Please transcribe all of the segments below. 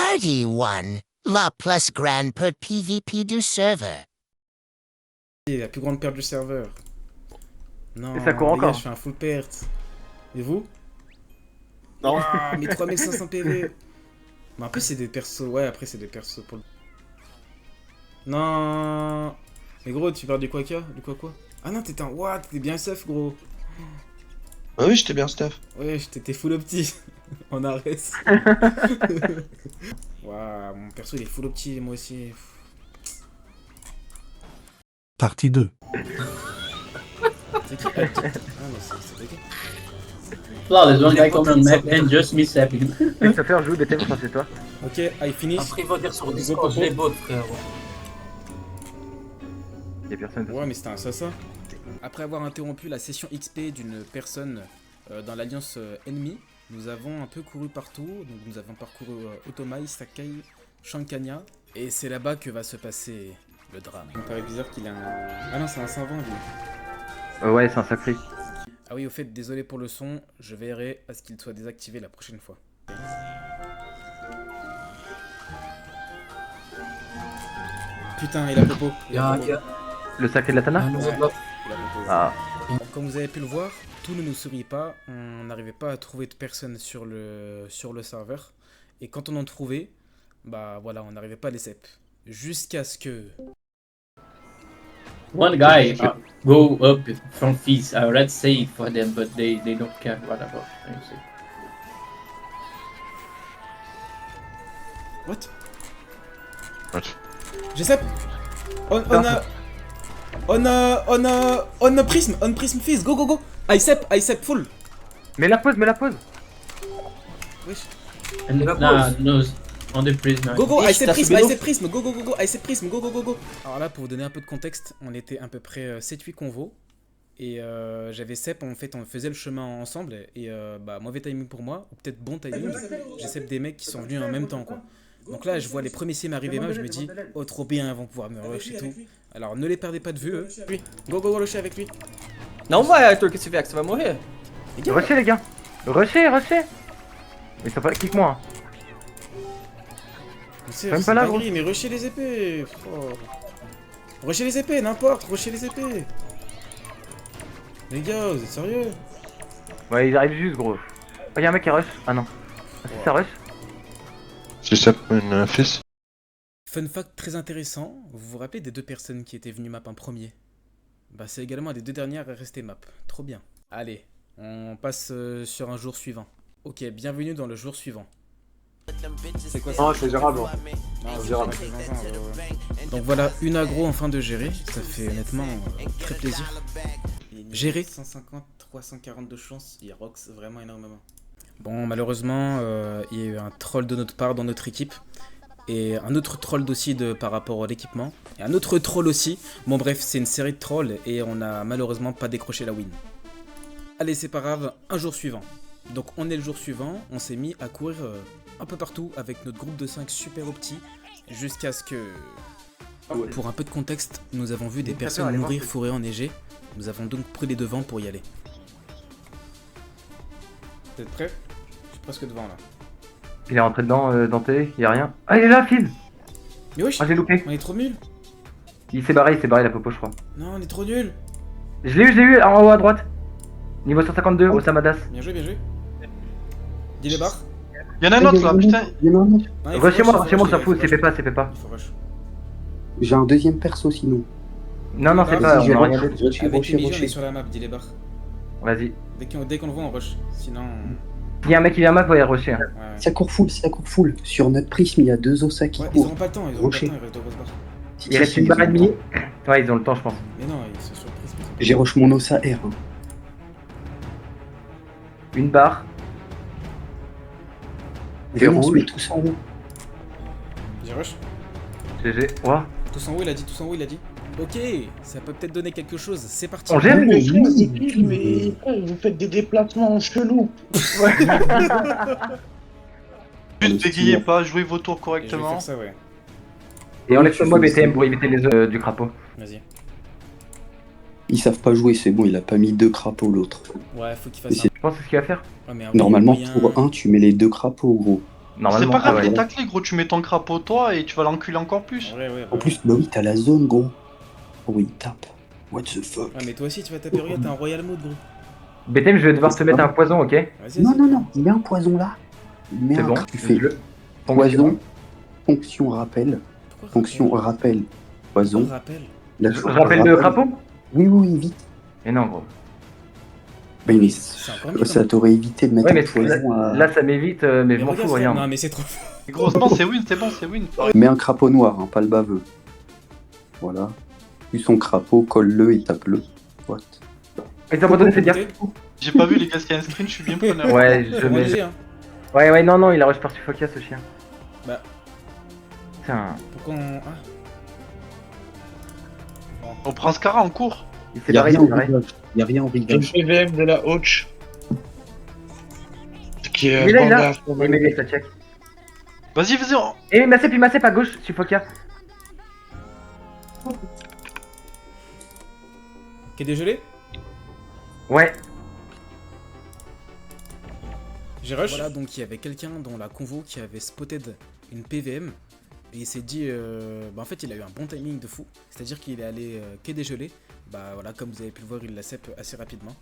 Party 1, la plus grande perte PvP du serveur. La plus grande perte du serveur. Non, Et ça court les gars, encore. je fais un full perte. Et vous? Non. Ouah, mais 3500 PV. Mais en plus, c'est des persos. Ouais, après, c'est des persos pour le. Non. Mais gros, tu parles du Quaka? Du quoi? Ah non, t'étais un. Ouah, t'étais bien safe, gros. Bah oui, j'étais bien Steph. Ouais, t'étais full opti. En Ares. Ouah, mon perso, il est full opti, moi aussi. Partie 2. C'est qui? Ah non, c'est qui? Flawless, one guy come on map and just miss happening. Christopher joue des thèmes, je crois c'est toi. Ok, I finish. Après, il va dire sur Go, Discord, Popo. je les bots, frère. Y'a personne. Ouais, mais c'était un assassin. Après avoir interrompu la session XP d'une personne dans l'alliance ennemie, nous avons un peu couru partout. Donc nous avons parcouru Otomai, Sakai, Shankanya. Et c'est là-bas que va se passer le drame. Il me paraît bizarre qu'il a un... Ah non, c'est un 120 lui. Ouais, c'est un sacré. Ah oui, au fait, désolé pour le son, je veillerai à ce qu'il soit désactivé la prochaine fois. Putain, il a Popo. Il a Popo. Le sacré de la Tana. Ouais, il a Popo. Ah. Comme vous avez pu le voir, tout ne nous sourit pas, on n'arrivait pas à trouver de personnes sur le serveur. Et quand on en trouvait, bah voilà, on n'arrivait pas à les cep. Jusqu'à ce que... One guy go up from fees. Let's say it for them, but they don't care. Whatever. What? What? J'ai cep. On a prism fees, go. I cep full. Mais la pause. Wesh. Nah, no, on the prisoner. Go, I cep prism, go. I cep prism, go. Alors là, pour vous donner un peu de contexte, on était à peu près 7-8 convos. Et j'avais cep, en fait, on faisait le chemin ensemble. Et bah, mauvais timing pour moi, ou peut-être bon timing. J'ai cep des mecs qui sont venus en même temps, quoi. Donc là, je vois les premiers CM arriver, je me dis, oh trop bien, ils vont pouvoir me rush et tout. Alors ne les perdez pas de vue, eux. Lui, go, rusher avec lui. Não vai, Arthur, que esse Vex vai morrer. Rushez les gars. Rushez. Mais ça pas kick-moi. C'est Même pas là, gros. mais rusher les épées. Oh. Rusher les épées, n'importe, rusher les épées. Les gars, vous êtes sérieux? Ouais, ils arrivent juste, gros. Oh, y'a un mec qui rush. Ah non. Ah, si ça rush. C'est ça une fils? Fun fact très intéressant, vous vous rappelez des deux personnes qui étaient venues map en premier? Bah c'est également les deux dernières à rester map, trop bien. Allez, on passe sur un jour suivant. Ok, bienvenue dans le jour suivant. C'est quoi ça? Non, c'est gérable. Gérable. Donc voilà, une aggro en fin de gérer, ça fait honnêtement très plaisir. Gérer 150, 340 de chance, il rox vraiment énormément. Bon, malheureusement, il y a eu un troll de notre part dans notre équipe. Et un autre troll aussi par rapport à l'équipement. Et un autre troll aussi. Bon bref, c'est une série de trolls et on n'a malheureusement pas décroché la win. Allez, c'est pas grave, un jour suivant. Donc on est le jour suivant, on s'est mis à courir un peu partout avec notre groupe de 5 super opti. Jusqu'à ce que... Pour un peu de contexte, nous avons vu des personnes mourir fourrées enneigées. Nous avons donc pris les devants pour y aller. Vous êtes prêts? Je suis presque devant là. Il est rentré dedans, Dante, y'a rien. Ah, il est là, Phil. Mais wesh, Ah, j'ai loupé. on est trop nuls. Il s'est barré la popo, je crois. Non, on est trop nuls. Je l'ai eu, en haut à droite. Niveau 152, au Samadas. Bien joué. Dis les barres. Y'en a un autre là, putain. Non, il faut Chez moi, rush, ça il fout, faut c'est rush. pas. Il faut rush. J'ai un deuxième perso sinon. Non, c'est Ah, pas, vas-y, on a rien d'autre. Avec Emilio, on est sur la map, dis les barres. Vas-y. Dès qu'on le voit, on rush. Sinon... S'il y a un mec qui vient à map, ouais, rusher. Hein. Ouais. Ça court full. Sur notre prisme, il y a 2 Osa qui Ouais, ils courent. auront pas le temps, il reste 2 grosses barres. Il reste une barre et demie. Ouais, ils ont le temps, je pense. Mais non, ils sont sur le prisme. J'ai rush mon Osa R. hein. Une barre. Venez, on se met tous en haut. J'ai rush. GG. Ouah. Tous en haut, il a dit. Ok, ça peut peut-être donner quelque chose, c'est parti. On gère. Mais vous faites des déplacements chelous. Juste bégayez pas, jouez vos tours Et je vais correctement. faire ça, ouais. Et on laisse le mob BTM pour éviter les œufs du crapaud. Vas-y. Ils savent pas jouer, c'est bon, il a pas mis 2 crapauds l'autre. Ouais, faut qu'il Mais fasse un... c'est- Je pense que c'est ce qu'il va faire. Ouais, mais un Normalement, moyen- tour 1, tu mets les 2 crapauds, gros. C'est Normalement, pas ah grave, ouais. les taclés, gros, tu mets ton crapaud toi et tu vas l'enculer encore plus. Ouais, ouais, En bah, plus, bah oui, t'as la zone, gros. Oh oui, il tape. What the fuck? ouais, mais toi aussi, tu vas taper. Regarde, t'as un Royal Mode, gros. BTM, je vais devoir te mettre un poison, ok? Vas-y, Non, vas-y. non, non, il met un poison là. Il met C'est un bon, tu fais je le. poison, fonction rappel, Pourquoi fonction rappel, poison. Pourquoi rappel Là, Je tu rappelle le rappelles. crapaud? Oui, oui, oui, vite. Et non, gros. Bah, mais C'est encore mieux. ça t'aurait évité de mettre Ouais, un mais poison à... là, ça m'évite, mais je m'en regarde, fous, frère. regarde. Non, mais c'est trop. Gros, c'est bon, c'est win, c'est bon, c'est win. Mets un crapaud noir, hein, pas le baveux. Voilà. Plus son crapaud, colle-le et tape-le. What? Ils ont abandonné, fais gaffe. J'ai pas vu les gars, s'il y a un sprint, je suis bien preneur. Ouais, je C'est mets. léger, hein. Ouais, non, non, il a rush par Suffokia, ce chien. Bah. Tiens, Pourquoi on. Ah. On prend Scara en cours. il s'est Y'a barré, rien il en s'est barré. rivage. Y'a rien en J'ai le rivage. PVM de la Hawch. Qui est Il est là, il est là. bandage pour Il met ça check. Vas-y, vas-y, Et il massep à gauche, Suffokia. Qui est dégelé? Ouais. J'ai rush. Voilà, donc il y avait quelqu'un dans la convo qui avait spotted une PVM. Et il s'est dit, bah en fait il a eu un bon timing de fou. C'est-à-dire qu'il est allé quai dégelé. Bah voilà, comme vous avez pu le voir, il la cep assez rapidement.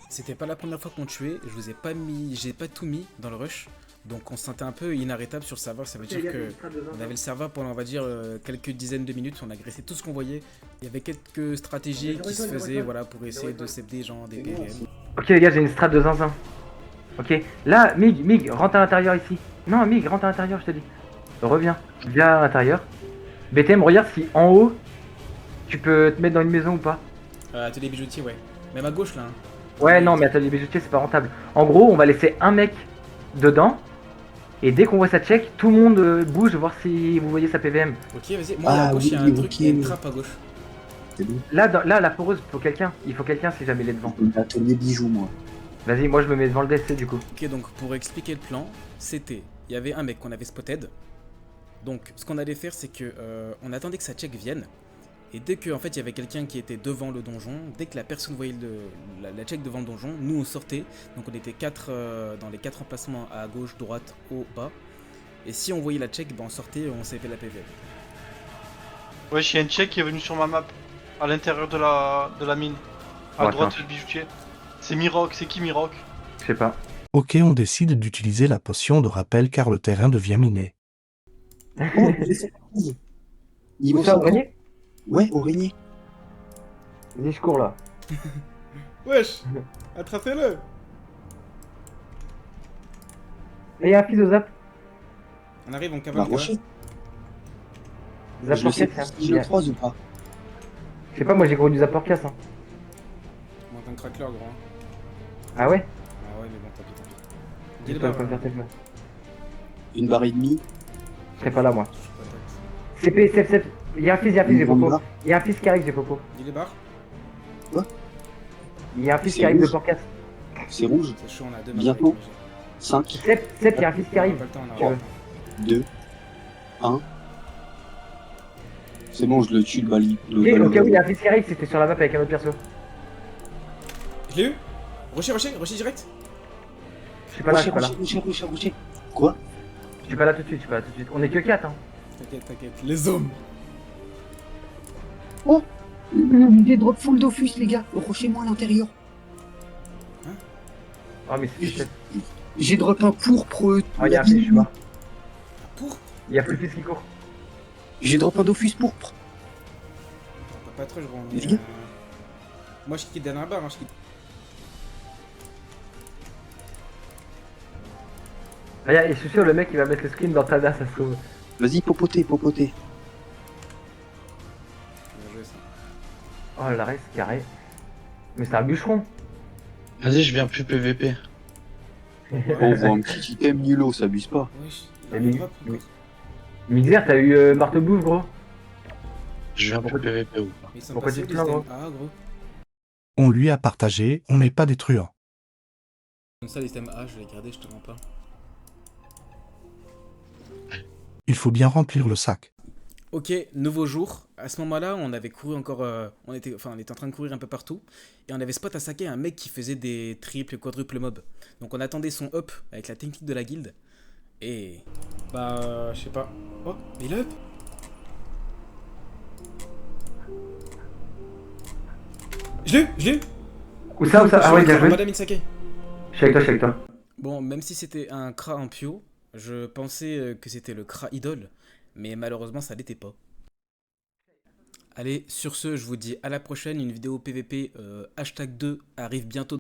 C'était pas la première fois qu'on tuait, je vous ai pas mis, j'ai pas tout mis dans le rush. Donc on se sentait un peu inarrêtable sur le serveur, ça veut dire que on avait le serveur pendant on va dire quelques dizaines de minutes, on agressait tout ce qu'on voyait. Il y avait quelques stratégies qui se faisaient voilà, pour essayer de save des gens, des PVM. Ok les gars, j'ai une strat de zinzin. Ok, là, Mig, rentre à l'intérieur ici. Non, Mig, rentre à l'intérieur, je te dis. Reviens, viens à l'intérieur. BTM, regarde si en haut, tu peux te mettre dans une maison ou pas. Atelier bijoutier, ouais. Même à gauche là. Hein. Ouais, non, mais atelier bijoutier, c'est pas rentable. En gros, on va laisser un mec dedans. Et dès qu'on voit sa check, tout le monde bouge, voir si vous voyez sa PVM. Ok, vas-y. Moi, à gauche, il y a un truc, il y a une trappe à gauche. C'est bon. Là, la foreuse, il faut quelqu'un si jamais il est devant. Atelier bijoux, moi. Vas-y, moi je me mets devant le DC du coup. Ok, donc pour expliquer le plan, c'était, il y avait un mec qu'on avait spotted. Donc, ce qu'on allait faire, c'est que on attendait que sa check vienne. Et dès que en fait il y avait quelqu'un qui était devant le donjon, dès que la personne voyait la check devant le donjon, nous on sortait. Donc on était dans les 4 emplacements à gauche, droite, haut, bas. Et si on voyait la check, ben on sortait et on savait la PV. Ouais, il y a un check qui est venu sur ma map. À l'intérieur de la mine. À Ouais, droite attends. du bijoutier. C'est Miroc, c'est qui Miroc? Je sais pas. Ok, on décide d'utiliser la potion de rappel car le terrain devient miné. Oh, j'ai cette fille. Il Où va ça, au grenier? Ouais, au régnier. Vas-y, je cours là. Wesh, attrapez-le. Et il y a un fils au zap. On arrive, on Bah, cavale. rocher. Zap Je le sais porcasse, si je le croise ou pas. Je sais pas, moi j'ai gros du zap porcasse. Hein. On entend craquer gros. Hein. Ah ouais? Ah ouais, mais bon, tant pis, tant pis. Je Dis-le peux pas, pas faire tes Une barre et demie. Je serai pas là moi. je suis pas taxe. CP, CF. Il y a un fils, j'ai Une grande popo. barre. Il y a un fils qui arrive, j'ai popo. Dis les barres. Il y a un fils C'est qui arrive de rouge. porcasse. C'est rouge. C'est chaud, on a deux Bientôt. maps. 5, Cep, il y a un fils qui On a arrive. pas le temps, on a Tu pas veux. le temps. 2, 1. C'est bon, je le tue, le bali. Ok, ok, oui, il y a un fils qui arrive, c'était sur la map avec un autre perso. Je l'ai eu. Rocher direct. Je suis pas là, je suis pas là. Rocher. Quoi? Je suis pas là tout de suite, On est que 4 hein. T'inquiète. Les hommes. Oh, j'ai drop full Dofus, les gars. Rocher-moi à l'intérieur. Oh, mais c'est peut-être. J'ai drop un pourpre. Oh, il y a un fils, je suis mort. Pour. Il y a plus de fils qui court. J'ai drop un Dofus pourpre. Pas trop, je vois. Les gars. Moi, je quitte dernière barre, hein, je quitte. Regarde, et je suis sûr, le mec il va mettre le screen dans Tada, ça se trouve. Vas-y, popoter. Bien joué, ça. Oh, le reste carré. Mais c'est un bûcheron. Vas-y, je viens plus PVP. On voit un petit item nullo, ça abuse pas. Wesh, Et il lui, drop, oui. Misère, t'as eu marteau bouffe, gros. Je viens plus PVP ou pas. Mais ils sont Pourquoi passés tu te au plains, système gros A, gros. On lui a partagé, on n'est pas des truands. Comme ça, les systèmes A, je vais les garder, je te mens pas. Il faut bien remplir le sac. Ok, nouveau jour. À ce moment-là, on avait couru encore. On était en train de courir un peu partout. Et on avait spot à saquer un mec qui faisait des triples, quadruples mobs. Donc on attendait son up avec la technique de la guilde. Et... Bah... Je sais pas. Oh, il up. Je l'ai eu. Où ça? Ah ouais, bien joué. Madame Insake. Je suis avec toi. Bon, même si c'était un Kra en Pio, je pensais que c'était le Kra idole, mais malheureusement ça l'était pas. Allez, sur ce, je vous dis à la prochaine, une vidéo PVP #2 arrive bientôt.